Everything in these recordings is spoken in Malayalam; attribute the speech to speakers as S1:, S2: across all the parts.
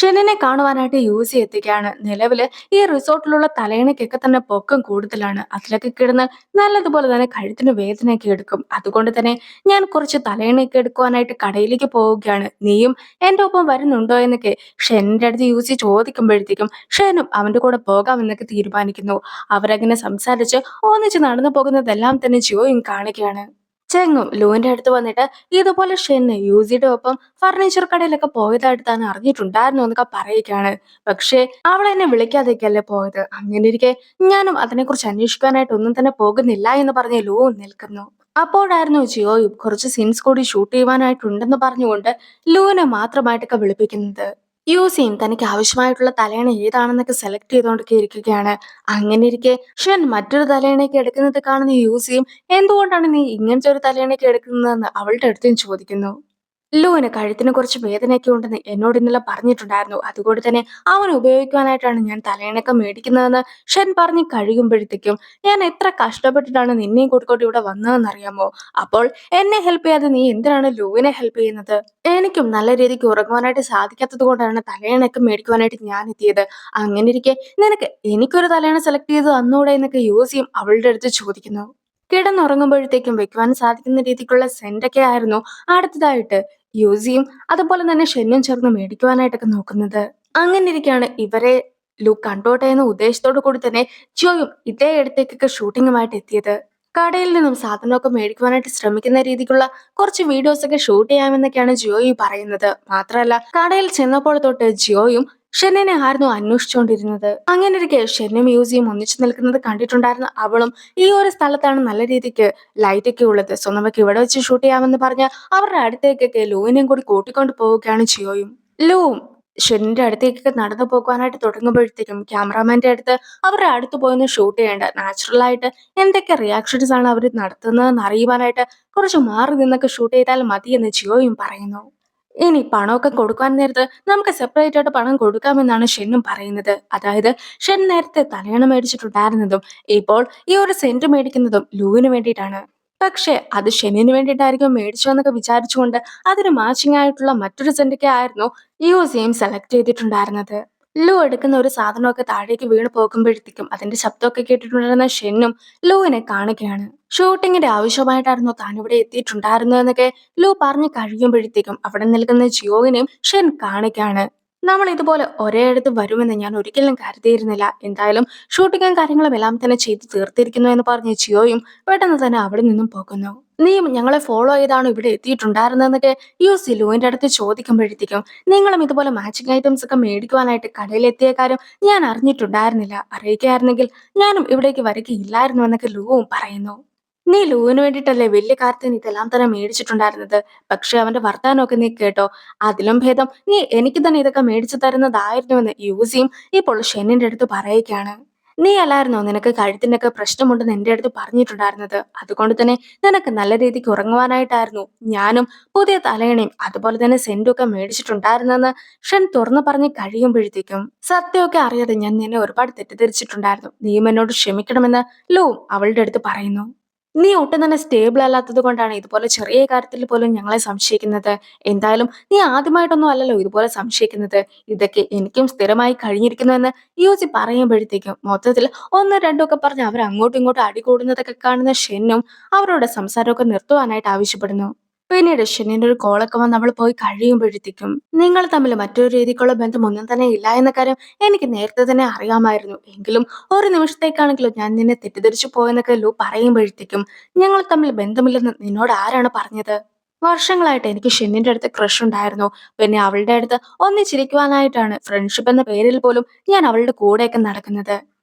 S1: ഷെനിനെ കാണുവാനായിട്ട് യൂസി എത്തുകയാണ്. നിലവില് ഈ റിസോർട്ടിലുള്ള തലയണയ്ക്കൊക്കെ തന്നെ പൊക്കം കൂടുതലാണ്. അതിലൊക്കെ കിടന്ന് നല്ലതുപോലെ തന്നെ കഴുത്തിന് വേദനയൊക്കെ എടുക്കും. അതുകൊണ്ട് തന്നെ ഞാൻ കുറച്ച് തലയണയൊക്കെ എടുക്കുവാനായിട്ട് കടയിലേക്ക് പോവുകയാണ്. നീയും എന്റെ ഒപ്പം വരുന്നുണ്ടോ എന്നൊക്കെ ഷെനിന്റെ അടുത്ത് യൂസി ചോദിക്കുമ്പോഴത്തേക്കും ഷെനും അവന്റെ കൂടെ പോകാമെന്നൊക്കെ തീരുമാനിക്കുന്നു. അവരങ്ങനെ സംസാരിച്ച് ഒന്നിച്ച് നടന്നു പോകുന്നതെല്ലാം തന്നെ ജിയോയും കാണുകയാണ്. ചെങ്ങും ലൂവിന്റെ അടുത്ത് വന്നിട്ട് ഇതുപോലെ ഷെന്ന് യൂസിയുടെ ഒപ്പം ഫർണിച്ചർ കടയിലൊക്കെ പോയതായിട്ട് താൻ അറിഞ്ഞിട്ടുണ്ടായിരുന്നു എന്നൊക്കെ പറയുകയാണ്. പക്ഷേ അവൾ എന്നെ വിളിക്കാതെയൊക്കെയല്ലേ പോയത്. അങ്ങനെ ഇരിക്കെ ഞാനും അതിനെക്കുറിച്ച് അന്വേഷിക്കാനായിട്ട് ഒന്നും തന്നെ പോകുന്നില്ല എന്ന് പറഞ്ഞ് ലൂ നിൽക്കുന്നു. അപ്പോഴായിരുന്നു ജിയോയും കുറച്ച് സീൻസ് കൂടി ഷൂട്ട് ചെയ്യുവാനായിട്ടുണ്ടെന്ന് പറഞ്ഞുകൊണ്ട് ലൂവിനെ മാത്രമായിട്ടൊക്കെ വിളിപ്പിക്കുന്നത്. യൂസിയും തനിക്ക് ആവശ്യമായിട്ടുള്ള തലയണ ഏതാണെന്നൊക്കെ സെലക്ട് ചെയ്തുകൊണ്ടൊക്കെ ഇരിക്കുകയാണ്. അങ്ങനെ ഇരിക്കെ ഷൻ മറ്റൊരു തലയണയൊക്കെ എടുക്കുന്നത് കാണുന്ന യൂസിയും എന്തുകൊണ്ടാണ് നീ ഇങ്ങനത്തെ ഒരു തലയണയൊക്കെ എടുക്കുന്നതെന്ന് അവളുടെ അടുത്തും ചോദിക്കുന്നു. ലൂവിന് കഴുത്തിന് കുറച്ച് വേദനയൊക്കെ ഉണ്ടെന്ന് എന്നോട് ഇന്നലെ പറഞ്ഞിട്ടുണ്ടായിരുന്നു. അതുകൊണ്ട് തന്നെ അവൻ ഉപയോഗിക്കുവാനായിട്ടാണ് ഞാൻ തലയണയൊക്കെ മേടിക്കുന്നതെന്ന് ഷൻ പറഞ്ഞ് കഴിയുമ്പോഴത്തേക്കും ഞാൻ എത്ര കഷ്ടപ്പെട്ടിട്ടാണ് നിന്നെയും കൂട്ടിക്കൊണ്ട് ഇവിടെ വന്നതെന്നറിയാമോ? അപ്പോൾ എന്നെ ഹെൽപ്പ് ചെയ്യാതെ നീ എന്തിനാണ് ലൂവിനെ ഹെൽപ്പ് ചെയ്യുന്നത്? എനിക്കും നല്ല രീതിക്ക് ഉറങ്ങുവാനായിട്ട് സാധിക്കാത്തത് കൊണ്ടാണ് തലയണയൊക്കെ മേടിക്കുവാനായിട്ട് ഞാൻ എത്തിയത്. അങ്ങനെ ഇരിക്കെ നിനക്ക് എനിക്കൊരു തലയണ സെലക്ട് ചെയ്ത് തന്നൂടെ എന്നൊക്കെ യൂസിയും അവളുടെ അടുത്ത് ചോദിക്കുന്നു. കിടന്നുറങ്ങുമ്പോഴത്തേക്കും വെക്കുവാൻ സാധിക്കുന്ന രീതിക്കുള്ള സെന്റൊക്കെ ആയിരുന്നു അടുത്തതായിട്ട് യൂസിയും അതുപോലെ തന്നെ ഷെന്നും ചേർന്ന് മേടിക്കുവാനായിട്ടൊക്കെ നോക്കുന്നത്. അങ്ങനെ ഇരിക്കെയാണ് ഇവരെ ലു കണ്ടോട്ടെ എന്ന ഉദ്ദേശത്തോടു കൂടി തന്നെ ജിയോയും ഇതേ ഇടത്തേക്കൊക്കെ ഷൂട്ടിങ്ങുമായിട്ട് എത്തിയത്. കടയിൽ നിന്നും സാധനമൊക്കെ മേടിക്കുവാനായിട്ട് ശ്രമിക്കുന്ന രീതിക്കുള്ള കുറച്ച് വീഡിയോസ് ഒക്കെ ഷൂട്ട് ചെയ്യാമെന്നൊക്കെയാണ് ജിയോയി പറയുന്നത്. മാത്രമല്ല കടയിൽ ചെന്നപ്പോൾ തൊട്ട് ജിയോയും ഷെന്നിനെ ആയിരുന്നു അന്വേഷിച്ചുകൊണ്ടിരുന്നത്. അങ്ങനെ ഇരിക്കെ ഷെന്നും യൂസിയും ഒന്നിച്ചു നിൽക്കുന്നത് കണ്ടിട്ടുണ്ടായിരുന്ന അവളും ഈ ഒരു സ്ഥലത്താണ് നല്ല രീതിക്ക് ലൈറ്റ് ഒക്കെ ഉള്ളത്, സോ നമുക്ക് ഇവിടെ വെച്ച് ഷൂട്ട് ചെയ്യാമെന്ന് പറഞ്ഞ് അവരുടെ അടുത്തേക്കൊക്കെ ലൂവിനെയും കൂടി കൂട്ടിക്കൊണ്ട് പോവുകയാണ് ജിയോയും. ലൂവും ഷെന്നിന്റെ അടുത്തേക്കൊക്കെ നടന്നു പോകുവാനായിട്ട് തുടങ്ങുമ്പോഴത്തേക്കും ക്യാമറാമാന്റെ അടുത്ത് അവരുടെ അടുത്ത് പോയൊന്ന് ഷൂട്ട് ചെയ്യേണ്ട, നാച്ചുറൽ ആയിട്ട് എന്തൊക്കെ റിയാക്ഷൻസ് ആണ് അവർ നടത്തുന്നതെന്ന് അറിയുവാനായിട്ട് കുറച്ച് മാറി നിന്നൊക്കെ ഷൂട്ട് ചെയ്താൽ മതി എന്ന് ജിയോയും പറയുന്നു. ഇനി പണമൊക്കെ കൊടുക്കാൻ നേരത്ത് നമുക്ക് സെപ്പറേറ്റ് ആയിട്ട് പണം കൊടുക്കാമെന്നാണ് ഷെന്നും പറയുന്നത്. അതായത് ഷെൻ നേരത്തെ തലയണ മേടിച്ചിട്ടുണ്ടായിരുന്നതും ഇപ്പോൾ ഈ ഒരു സെന്റ് മേടിക്കുന്നതും ലൂവിന് വേണ്ടിയിട്ടാണ്. പക്ഷെ അത് ഷെന്നിന് വേണ്ടിയിട്ടായിരിക്കും മേടിച്ചതെന്നൊക്കെ വിചാരിച്ചുകൊണ്ട് അതിന് മാച്ചിങ് ആയിട്ടുള്ള മറ്റൊരു സെന്റൊക്കെ ആയിരുന്നു യൂസിയും സെലക്ട് ചെയ്തിട്ടുണ്ടായിരുന്നത്. ലൂ എടുക്കുന്ന ഒരു സാധനമൊക്കെ താഴേക്ക് വീണ് പോകുമ്പോഴത്തേക്കും അതിന്റെ ശബ്ദമൊക്കെ കേട്ടിട്ടുണ്ടായിരുന്ന ഷെന്നും ലൂവിനെ കാണുകയാണ്. ഷൂട്ടിങ്ങിന്റെ ആവശ്യമായിട്ടായിരുന്നു താൻ ഇവിടെ എത്തിയിട്ടുണ്ടായിരുന്നു എന്നൊക്കെ ലൂ പറഞ്ഞു കഴിയുമ്പോഴത്തേക്കും അവിടെ നിൽക്കുന്ന ജിയോവിനെയും ഷെൻ കാണുകയാണ്. നമ്മൾ ഇതുപോലെ ഒരേ അടുത്ത് വരുമെന്ന് ഞാൻ ഒരിക്കലും കരുതിയിരുന്നില്ല. എന്തായാലും ഷൂട്ടിങ്ങും കാര്യങ്ങളും എല്ലാം തന്നെ ചെയ്തു തീർത്തിരിക്കുന്നു എന്ന് പറഞ്ഞ് ജിയോയും പെട്ടെന്ന് തന്നെ അവിടെ നിന്നും പോകുന്നു. നീയും ഞങ്ങളെ ഫോളോ ചെയ്താണ് ഇവിടെ എത്തിയിട്ടുണ്ടായിരുന്നതെന്നൊക്കെ യൂസി ലൂവിന്റെ അടുത്ത് ചോദിക്കുമ്പോഴത്തേക്കും നിങ്ങളും ഇതുപോലെ മാച്ചിങ് ഐറ്റംസ് ഒക്കെ മേടിക്കുവാനായിട്ട് കടയിലെത്തിയ കാര്യം ഞാൻ അറിഞ്ഞിട്ടുണ്ടായിരുന്നില്ല. അറിയിക്കായിരുന്നെങ്കിൽ ഞാനും ഇവിടേക്ക് വരികയില്ലായിരുന്നു എന്നൊക്കെ ലൂവും പറയുന്നു. നീ ലൂവിന് വേണ്ടിയിട്ടല്ലേ വലിയ കാര്യത്തിന് ഇതെല്ലാം തന്നെ മേടിച്ചിട്ടുണ്ടായിരുന്നത്. പക്ഷെ അവന്റെ വർത്താനമൊക്കെ നീ കേട്ടോ? അതിലും ഭേദം നീ എനിക്ക് തന്നെ ഇതൊക്കെ മേടിച്ചു തരുന്നതായിരുന്നുവെന്ന് യൂസിയും ഇപ്പോൾ ഷെന്നിന്റെ അടുത്ത് പറയുകയാണ്. നീ അല്ലായിരുന്നോ നിനക്ക് കഴുത്തിനൊക്കെ പ്രശ്നമുണ്ടെന്ന് എന്റെ അടുത്ത് പറഞ്ഞിട്ടുണ്ടായിരുന്നത്? അതുകൊണ്ട് തന്നെ നിനക്ക് നല്ല രീതിക്ക് ഉറങ്ങുവാനായിട്ടായിരുന്നു ഞാനും പുതിയ തലയണയും അതുപോലെ തന്നെ സെന്റും ഒക്കെ മേടിച്ചിട്ടുണ്ടായിരുന്നെന്ന് ഷൻ തുറന്നു പറഞ്ഞ് കഴിയുമ്പോഴത്തേക്കും സത്യമൊക്കെ അറിയാതെ ഞാൻ നിന്നെ ഒരുപാട് തെറ്റിദ്ധരിച്ചിട്ടുണ്ടായിരുന്നു. നീയും എന്നോട് ക്ഷമിക്കണമെന്ന് ലൂവും അവളുടെ അടുത്ത് പറയുന്നു. നീ ഒട്ടും തന്നെ സ്റ്റേബിൾ അല്ലാത്തത് കൊണ്ടാണ് ഇതുപോലെ ചെറിയ കാര്യത്തിൽ പോലും ഞങ്ങളെ സംശയിക്കുന്നത്. എന്തായാലും നീ ആദ്യമായിട്ടൊന്നും അല്ലല്ലോ ഇതുപോലെ സംശയിക്കുന്നത്. ഇതൊക്കെ എനിക്കും സ്ഥിരമായി കഴിഞ്ഞിരിക്കുന്നു എന്ന് യൂസി പറയുമ്പോഴത്തേക്കും മൊത്തത്തിൽ ഒന്നോ രണ്ടോ ഒക്കെ പറഞ്ഞ് അവർ അങ്ങോട്ടും ഇങ്ങോട്ടും അടികൂടുന്നതൊക്കെ കാണുന്ന ഷെന്നും അവരുടെ സംസാരമൊക്കെ നിർത്തുവാനായിട്ട് ആവശ്യപ്പെടുന്നു. പിന്നീട് ഷെന്നിന്റെ ഒരു കോളൊക്കെ വന്ന് അവൾ പോയി കഴിയുമ്പോഴത്തേക്കും നിങ്ങൾ തമ്മിൽ മറ്റൊരു രീതിക്കുള്ള ബന്ധം ഒന്നും തന്നെ ഇല്ല എന്ന കാര്യം എനിക്ക് നേരത്തെ തന്നെ അറിയാമായിരുന്നു. എങ്കിലും ഒരു നിമിഷത്തേക്കാണെങ്കിലും ഞാൻ നിന്നെ തെറ്റിദ്ധരിച്ചു പോയെന്നൊക്കെ ലൂ പറയുമ്പോഴത്തേക്കും ഞങ്ങൾ തമ്മിൽ ബന്ധമില്ലെന്ന് നിന്നോട് ആരാണ് പറഞ്ഞത്? വർഷങ്ങളായിട്ട് എനിക്ക് ഷെന്നിന്റെ അടുത്ത് ക്രഷ് ഉണ്ടായിരുന്നു. പിന്നെ അവളുടെ അടുത്ത് ഒന്നിച്ചിരിക്കുവാനായിട്ടാണ് ഫ്രണ്ട്ഷിപ്പ് എന്ന പേരിൽ പോലും ഞാൻ അവളുടെ കൂടെയൊക്കെ നടക്കുന്നത്.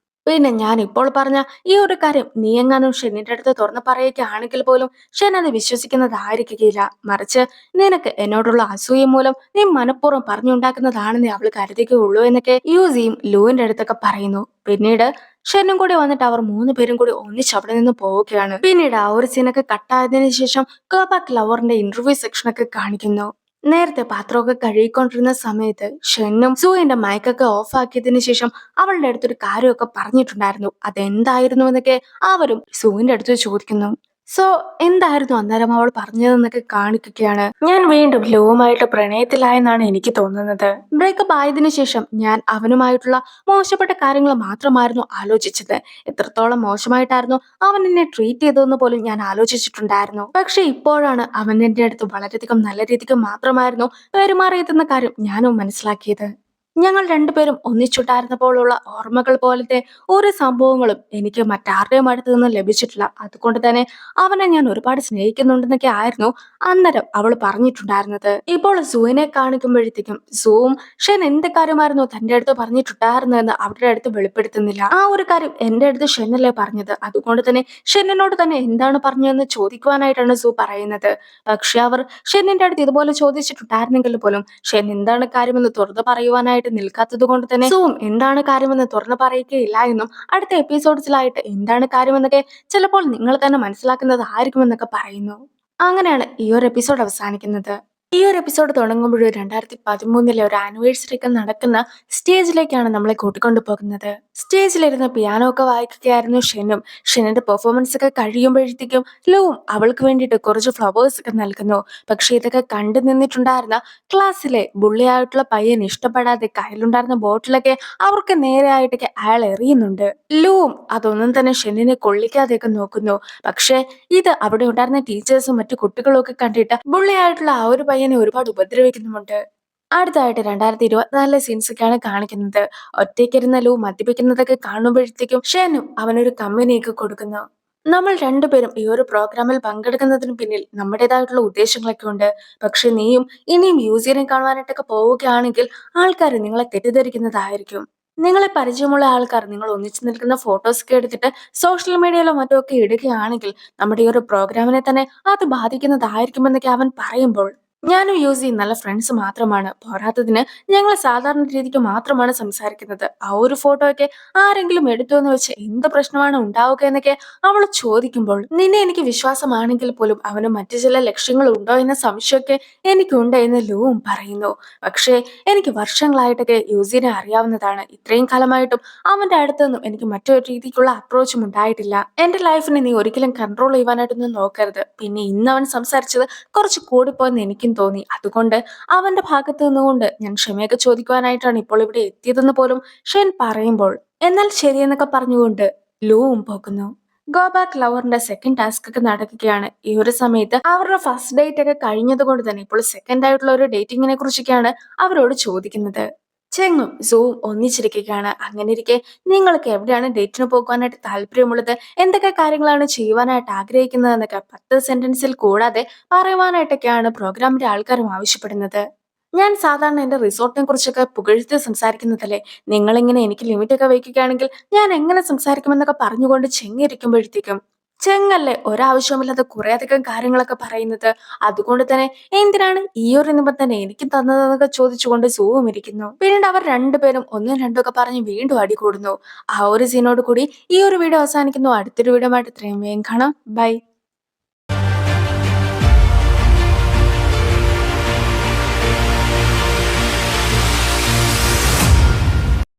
S1: പിന്നെ ഞാൻ ഇപ്പോൾ പറഞ്ഞ ഈ ഒരു കാര്യം നീ എങ്ങാനും ഷെന്നിന്റെ അടുത്ത് തുറന്നു പറയുകയാണെങ്കിൽ പോലും ഷെൻ അത് വിശ്വസിക്കുന്നതായിരിക്കുകയില്ല. മറിച്ച് നിനക്ക് എന്നോടുള്ള അസൂയ മൂലം നീ മനഃപൂർവ്വം പറഞ്ഞുണ്ടാക്കുന്നതാണെന്ന് അവൾ കരുതുകയുള്ളൂ എന്നൊക്കെ യൂസിയും ലൂവിന്റെ അടുത്തൊക്കെ പറയുന്നു. പിന്നീട് ഷെന്നും കൂടി വന്നിട്ട് അവർ മൂന്ന് പേരും കൂടി ഒന്നിച്ച് അവിടെ നിന്ന് പോവുകയാണ്. പിന്നീട് ആ ഒരു സീനൊക്കെ കട്ടായതിനു ശേഷം കോപാക് ലവറിന്റെ ഇന്റർവ്യൂ സെക്ഷനൊക്കെ കാണിക്കുന്നു. നേരത്തെ പാത്രമൊക്കെ കഴുകിക്കൊണ്ടിരുന്ന സമയത്ത് ഷെന്നും സൂയിന്റെ മൈക്കൊക്കെ ഓഫ് ആക്കിയതിനു ശേഷം അവളുടെ അടുത്തൊരു കാര്യമൊക്കെ പറഞ്ഞിട്ടുണ്ടായിരുന്നു. അതെന്തായിരുന്നു എന്നൊക്കെ അവരും സൂവിന്റെ അടുത്ത് ചോദിക്കുന്നു. സോ എന്തായിരുന്നു അന്നേരം അവൾ പറഞ്ഞതെന്നൊക്കെ കാണിക്കുകയാണ്. ഞാൻ വീണ്ടും ലൂവുമായിട്ട് പ്രണയത്തിലായെന്നാണ് എനിക്ക് തോന്നുന്നത്. ബ്രേക്കപ്പ് ആയതിനു ശേഷം ഞാൻ അവനുമായിട്ടുള്ള മോശപ്പെട്ട കാര്യങ്ങൾ മാത്രമായിരുന്നു ആലോചിച്ചത്. എത്രത്തോളം മോശമായിട്ടായിരുന്നു അവൻ എന്നെ ട്രീറ്റ് ചെയ്തതെന്ന് പോലും ഞാൻ ആലോചിച്ചിട്ടുണ്ടായിരുന്നു. പക്ഷെ ഇപ്പോഴാണ് അവൻ എന്റെ അടുത്ത് വളരെയധികം നല്ല രീതിക്ക് മാത്രമായിരുന്നു പെരുമാറിയതെന്ന കാര്യം ഞാനും മനസ്സിലാക്കിയത്. ഞങ്ങൾ രണ്ടുപേരും ഒന്നിച്ചുണ്ടായിരുന്നപ്പോഴുള്ള ഓർമ്മകൾ പോലത്തെ ഒരു സംഭവങ്ങളും എനിക്ക് മറ്റാരുടെയും അടുത്ത് നിന്ന് ലഭിച്ചിട്ടില്ല. അതുകൊണ്ട് തന്നെ അവനെ ഞാൻ ഒരുപാട് സ്നേഹിക്കുന്നുണ്ടെന്നൊക്കെ ആയിരുന്നു അന്നേരം അവൾ പറഞ്ഞിട്ടുണ്ടായിരുന്നത്. ഇപ്പോൾ സൂവിനെ കാണിക്കുമ്പോഴത്തേക്കും സൂവും ഷൻ എന്ത് കാര്യമായിരുന്നു തന്റെ അടുത്ത് പറഞ്ഞിട്ടുണ്ടായിരുന്നതെന്ന് അവരുടെ അടുത്ത് വെളിപ്പെടുത്തുന്നില്ല. ആ ഒരു കാര്യം എന്റെ അടുത്ത് ഷെന്നല്ലേ പറഞ്ഞത്. അതുകൊണ്ട് തന്നെ ഷെന്നിനോട് തന്നെ എന്താണ് പറഞ്ഞതെന്ന് ചോദിക്കുവാനായിട്ടാണ് സൂ പറയുന്നത്. പക്ഷെ അവർ ഷെന്നിന്റെ അടുത്ത് ഇതുപോലെ ചോദിച്ചിട്ടുണ്ടായിരുന്നെങ്കിൽ പോലും ഷെൻ എന്താണ് കാര്യമെന്ന് തുറന്നു പറയുവാനായിട്ട് നിൽക്കാത്തത് കൊണ്ട് തന്നെ സൂം എന്താണ് കാര്യമെന്ന് തുറന്നു പറയുകയില്ല എന്നും അടുത്ത എപ്പിസോഡ്സിലായിട്ട് എന്താണ് കാര്യമെന്നൊക്കെ ചിലപ്പോൾ നിങ്ങൾ തന്നെ മനസ്സിലാക്കുന്നതായിരിക്കുമെന്നൊക്കെ പറയുന്നു. അങ്ങനെയാണ് ഈ ഒരു എപ്പിസോഡ് അവസാനിക്കുന്നത്. ഈ ഒരു എപ്പിസോഡ് തുടങ്ങുമ്പോഴും 2013 ഒരു ആനിവേഴ്സറി ഒക്കെ നടക്കുന്ന സ്റ്റേജിലേക്കാണ് നമ്മളെ കൂട്ടിക്കൊണ്ടു പോകുന്നത്. സ്റ്റേജിലിരുന്ന് പിയാനോ ഒക്കെ വായിക്കുകയായിരുന്നു ഷെനും. ഷെനിന്റെ പെർഫോമൻസ് ഒക്കെ കഴിയുമ്പോഴത്തേക്കും ലൂവും അവൾക്ക് വേണ്ടിയിട്ട് കുറച്ച് ഫ്ലവേഴ്സ് ഒക്കെ നൽകുന്നു. പക്ഷെ ഇതൊക്കെ കണ്ടു നിന്നിട്ടുണ്ടായിരുന്ന ക്ലാസ്സിലെ ബുള്ളിയായിട്ടുള്ള പയ്യൻ ഇഷ്ടപ്പെടാതെ കയ്യിലുണ്ടായിരുന്ന ബോട്ടിലൊക്കെ അവർക്ക് നേരെയായിട്ടൊക്കെ അയാൾ എറിയുന്നുണ്ട്. ലൂവും അതൊന്നും തന്നെ ഷെന്നിനെ കൊള്ളിക്കാതെയൊക്കെ നോക്കുന്നു. പക്ഷെ ഇത് അവിടെ ഉണ്ടായിരുന്ന ടീച്ചേഴ്സും മറ്റു കുട്ടികളും ഒക്കെ കണ്ടിട്ട് ബുള്ളിയായിട്ടുള്ള ആ ഒരു പയ്യനെ ഒരുപാട് ഉപദ്രവിക്കുന്നുമുണ്ട്. അടുത്തായിട്ട് 2024 സീൻസ് ഒക്കെയാണ് കാണിക്കുന്നത്. ഒറ്റയ്ക്കിരുന്ന ലൂ മദ്യപിക്കുന്നതൊക്കെ കാണുമ്പോഴത്തേക്കും ഷെനും അവനൊരു കമ്പനിയൊക്കെ കൊടുക്കുന്നു. നമ്മൾ രണ്ടുപേരും ഈ ഒരു പ്രോഗ്രാമിൽ പങ്കെടുക്കുന്നതിന് പിന്നിൽ നമ്മുടേതായിട്ടുള്ള ഉദ്ദേശങ്ങളൊക്കെ ഉണ്ട്. പക്ഷെ നീയും ഇനിയും മ്യൂസിയം കാണുവാനായിട്ടൊക്കെ പോവുകയാണെങ്കിൽ ആൾക്കാർ നിങ്ങളെ തെറ്റിദ്ധരിക്കുന്നതായിരിക്കും. നിങ്ങളെ പരിചയമുള്ള ആൾക്കാർ നിങ്ങൾ ഒന്നിച്ചു നിൽക്കുന്ന ഫോട്ടോസ് ഒക്കെ എടുത്തിട്ട് സോഷ്യൽ മീഡിയയിലോ മറ്റോ ഒക്കെ ഇടുകയാണെങ്കിൽ നമ്മുടെ ഈ ഒരു പ്രോഗ്രാമിനെ തന്നെ അത് ബാധിക്കുന്നതായിരിക്കുമെന്നൊക്കെ അവൻ പറയുമ്പോൾ ഞാനും യൂസിയും നല്ല ഫ്രണ്ട്സ് മാത്രമാണ്. പോരാത്തതിന് ഞങ്ങൾ സാധാരണ രീതിക്ക് മാത്രമാണ് സംസാരിക്കുന്നത്. ആ ഒരു ഫോട്ടോ ഒക്കെ ആരെങ്കിലും എടുത്തു എന്ന് വെച്ച് എന്ത് പ്രശ്നമാണ് ഉണ്ടാവുക എന്നൊക്കെ അവൾ ചോദിക്കുമ്പോൾ നിന്നെ എനിക്ക് വിശ്വാസമാണെങ്കിൽ പോലും അവന് മറ്റു ചില ലക്ഷ്യങ്ങൾ ഉണ്ടോ എന്ന സംശയമൊക്കെ എനിക്കുണ്ട് എന്ന് ലൂവും പറയുന്നു. പക്ഷേ എനിക്ക് വർഷങ്ങളായിട്ടൊക്കെ യൂസിനെ അറിയാവുന്നതാണ്. ഇത്രയും കാലമായിട്ടും അവന്റെ അടുത്ത് നിന്നും എനിക്ക് മറ്റൊരു രീതിക്കുള്ള അപ്രോച്ചും ഉണ്ടായിട്ടില്ല. എന്റെ ലൈഫിനെ നീ ഒരിക്കലും കൺട്രോൾ ചെയ്യുവാനായിട്ടൊന്നും നോക്കരുത്. പിന്നെ ഇന്ന് അവൻ സംസാരിച്ചത് കുറച്ച് കൂടിപ്പോയെന്ന് എനിക്കും തോന്നി. അതുകൊണ്ട് അവന്റെ ഭാഗത്ത് നിന്നുകൊണ്ട് ഞാൻ ക്ഷമയൊക്കെ ചോദിക്കുവാനായിട്ടാണ് ഇപ്പോൾ ഇവിടെ എത്തിയതെന്ന് പോലും ഷെൻ പറയുമ്പോൾ എന്നാൽ ശരിയെന്നൊക്കെ പറഞ്ഞുകൊണ്ട് ലൂവും പോകുന്നു. ഗോ ബാക്ക് ലവറിന്റെ സെക്കൻഡ് ടാസ്ക് ഒക്കെ നടക്കുകയാണ്. ഈ ഒരു സമയത്ത് അവരുടെ ഫസ്റ്റ് ഡേറ്റ് ഒക്കെ കഴിഞ്ഞത് കൊണ്ട് തന്നെ ഇപ്പോൾ സെക്കൻഡ് ആയിട്ടുള്ള ഒരു ഡേറ്റിങ്ങിനെ കുറിച്ചൊക്കെയാണ് അവരോട് ചോദിക്കുന്നത്. ചെങ്ങും സൂവും ഒന്നിച്ചിരിക്കുകയാണ്. അങ്ങനെ ഇരിക്കെ നിങ്ങൾക്ക് എവിടെയാണ് ഡേറ്റിന് പോകുവാനായിട്ട് താല്പര്യമുള്ളത്, എന്തൊക്കെ കാര്യങ്ങളാണ് ചെയ്യുവാനായിട്ട് ആഗ്രഹിക്കുന്നത് എന്നൊക്കെ 10 സെന്റൻസിൽ കൂടാതെ പറയുവാനായിട്ടൊക്കെയാണ് പ്രോഗ്രാമിന്റെ ആൾക്കാരും ആവശ്യപ്പെടുന്നത്. ഞാൻ സാധാരണ എന്റെ റിസോർട്ടിനെ കുറിച്ചൊക്കെ പുകഴ്ത്തി സംസാരിക്കുന്നതല്ലേ, നിങ്ങളിങ്ങനെ എനിക്ക് ലിമിറ്റ് ഒക്കെ വയ്ക്കുകയാണെങ്കിൽ ഞാൻ എങ്ങനെ സംസാരിക്കുമെന്നൊക്കെ പറഞ്ഞുകൊണ്ട് ചെങ്ങിയിരിക്കുമ്പോഴത്തേക്കും ചെങ്ങല്ലേ ഒരാവശ്യമില്ലാതെ കുറെ അധികം കാര്യങ്ങളൊക്കെ പറയുന്നത്. അതുകൊണ്ട് തന്നെ എന്തിനാണ് ഈ ഒരു നിബന്ധന എനിക്ക് തന്നതെന്നൊക്കെ ചോദിച്ചുകൊണ്ട് സൂവും ഇരിക്കുന്നു. പിന്നീട് അവർ രണ്ടുപേരും ഒന്നും രണ്ടും ഒക്കെ പറഞ്ഞ് വീണ്ടും അടികൂടുന്നു. ആ ഒരു സീനോട് കൂടി ഈ ഒരു വീഡിയോ അവസാനിക്കുന്നു. അടുത്തൊരു വീഡിയോ ആയിട്ട് ഇത്രയും വേഗം കാണാം. ബൈ.